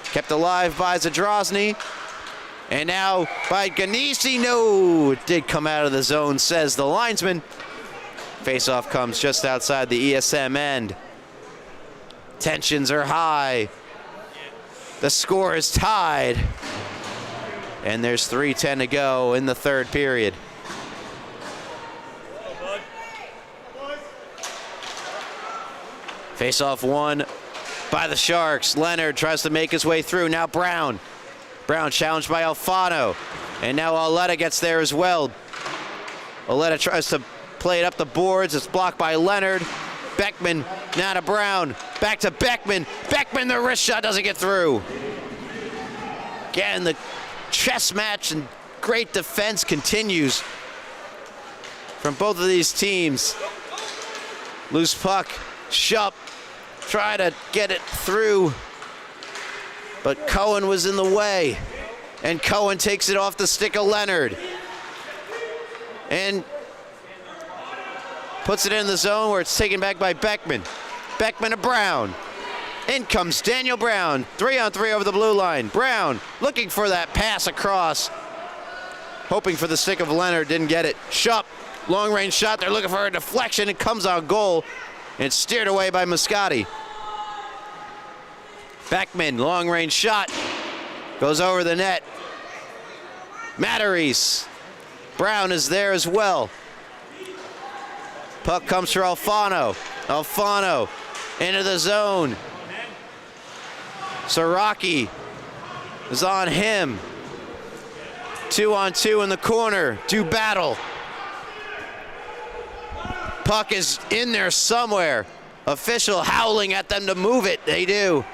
Kept alive by Zadrozny. And now by Ganesi. No, it did come out of the zone, says the linesman. Faceoff comes just outside the ESM end. Tensions are high. The score is tied. And there's 3:10 to go in the third period. Faceoff won by the Sharks. Leonard tries to make his way through. Now Brown. Brown challenged by Alfano. And now Oleta gets there as well. Oleta tries to play it up the boards. It's blocked by Leonard. Beckman, now to Brown. Back to Beckman. Beckman, the wrist shot doesn't get through. Again, the chess match and great defense continues from both of these teams. Loose puck. Shupp try to get it through, but Cohen was in the way. And Cohen takes it off the stick of Leonard. And puts it in the zone where it's taken back by Beckman. Beckman to Brown. In comes Daniel Brown. 3-on-3 over the blue line. Brown looking for that pass across. Hoping for the stick of Leonard, didn't get it. Shupp, long range shot. They're looking for a deflection. It comes on goal. And it's steered away by Moscati. Beckman, long range shot. Goes over the net. Matarese. Brown is there as well. Puck comes for Alfano. Alfano into the zone. Saraki is on him. 2-on-2 in the corner. Do battle. Puck is in there somewhere. Official howling at them to move it. They do.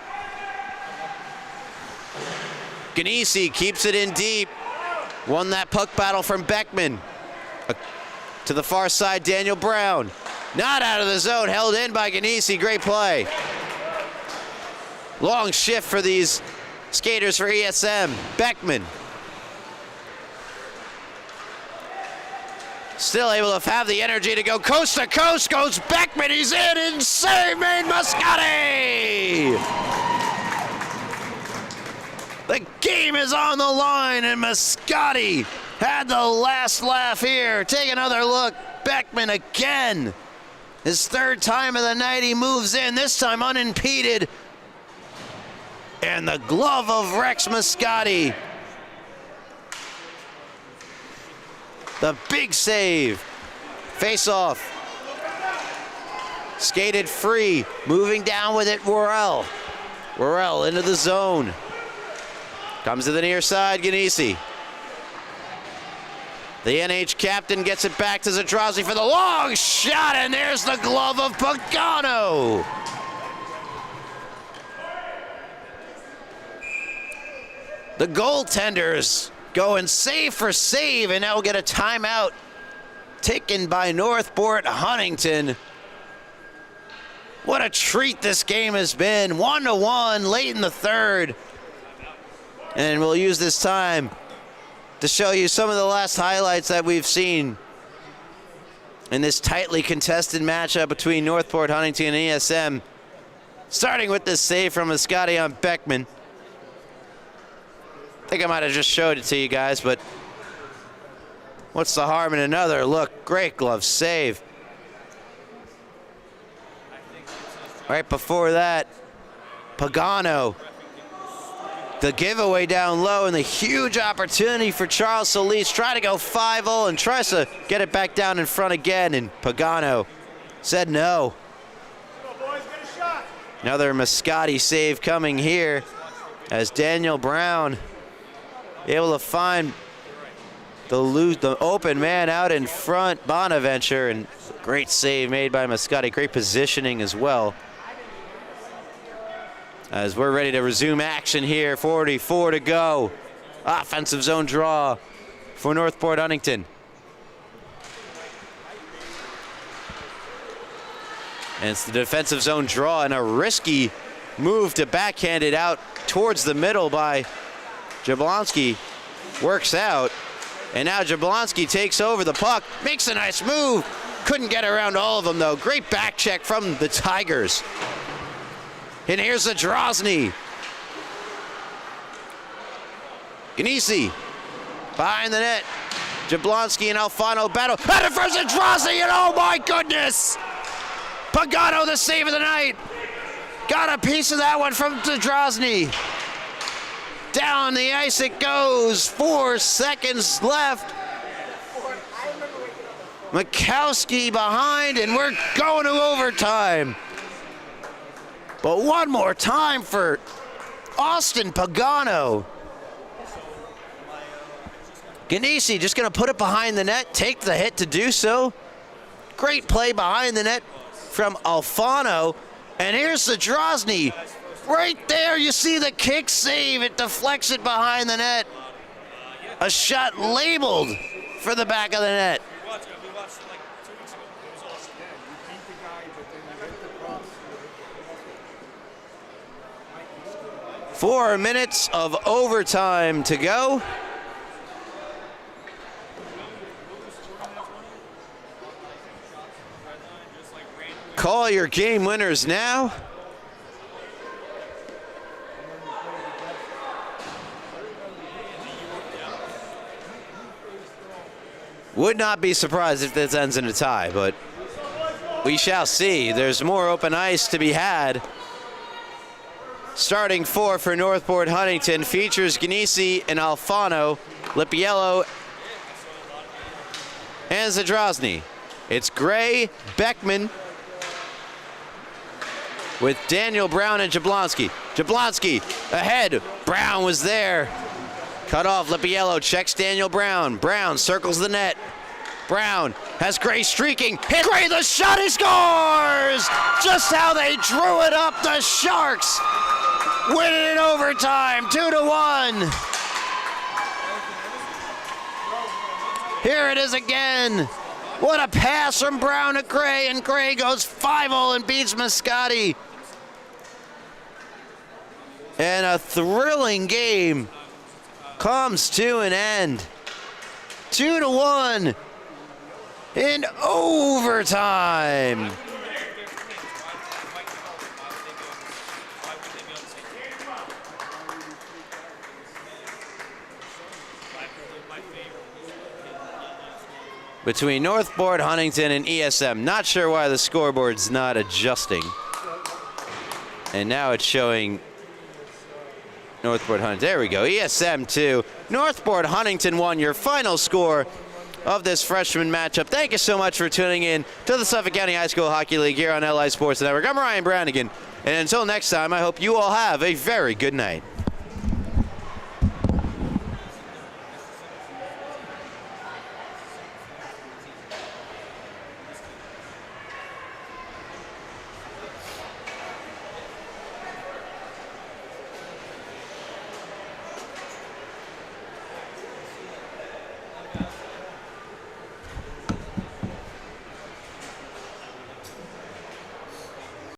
Ganesi keeps it in deep. Won that puck battle from Beckman. To the far side, Daniel Brown. Not out of the zone, held in by Ganesi. Great play. Long shift for these skaters for ESM. Beckman. Still able to have the energy to go coast to coast. Goes Beckman, he's in, and save made Moscati! The game is on the line, and Moscati had the last laugh here. Take another look. Beckman again. His third time of the night, he moves in, this time unimpeded. And the glove of Rex Moscati. The big save. Face off. Skated free. Moving down with it, Worrell. Worrell into the zone. Comes to the near side, Ganesi. The NH captain gets it back to Zadrozny for the long shot, and there's the glove of Pagano. The goaltenders going save for save, and now we'll get a timeout taken by Northport Huntington. What a treat this game has been. 1-1 late in the third. And we'll use this time to show you some of the last highlights that we've seen in this tightly contested matchup between Northport Huntington and ESM. Starting with this save from Mascotti on Beckman. I think I might have just showed it to you guys, but what's the harm in another look? Great glove save. Right before that, Pagano. The giveaway down low and the huge opportunity for Charles Solis. Try to go 5-0 and tries to get it back down in front again, and Pagano said no. Another Mascotti save coming here as Daniel Brown able to find the open man out in front, Bonaventure, and great save made by Mascotti. Great positioning as well. As we're ready to resume action here, 44 to go. Offensive zone draw for Northport Huntington. And it's the defensive zone draw and a risky move to backhand it out towards the middle by Jablonski. Works out, and now Jablonski takes over the puck, makes a nice move. Couldn't get around all of them though. Great back check from the Tigers. And here's the Drozny. Ganesi behind the net. Jablonski and Alfano battle. And it first to Drozny, and oh my goodness! Pagano, the save of the night. Got a piece of that one from Drozny. Down the ice it goes. 4 seconds left. Mikowski behind, and we're going to overtime. But one more time for Austin Pagano. Ganesi just going to put it behind the net, take the hit to do so. Great play behind the net from Alfano. And here's the Drozny. Right there, you see the kick save. It deflects it behind the net. A shot labeled for the back of the net. 4 minutes of overtime to go. Call your game winners now. Would not be surprised if this ends in a tie, but we shall see. There's more open ice to be had. Starting four for Northport Huntington features Ganesi and Alfano, Lipiello, and Zadrozny. It's Gray, Beckman, with Daniel Brown and Jablonski. Jablonski ahead. Brown was there. Cut off. Lipiello checks Daniel Brown. Brown circles the net. Brown has Gray streaking. Hit Gray, the shot, he scores! Just how they drew it up, the Sharks win it in overtime, 2-1. Here it is again. What a pass from Brown to Gray, and Gray goes 5-0 and beats Mascotti. And a thrilling game comes to an end. 2-1 in overtime. Between Northport, Huntington, and ESM. Not sure why the scoreboard's not adjusting. And now it's showing Northport Huntington. There we go. ESM 2. Northport Huntington 1. Your final score of this freshman matchup. Thank you so much for tuning in to the Suffolk County High School Hockey League here on LI Sports Network. I'm Ryan Brannigan. And until next time, I hope you all have a very good night.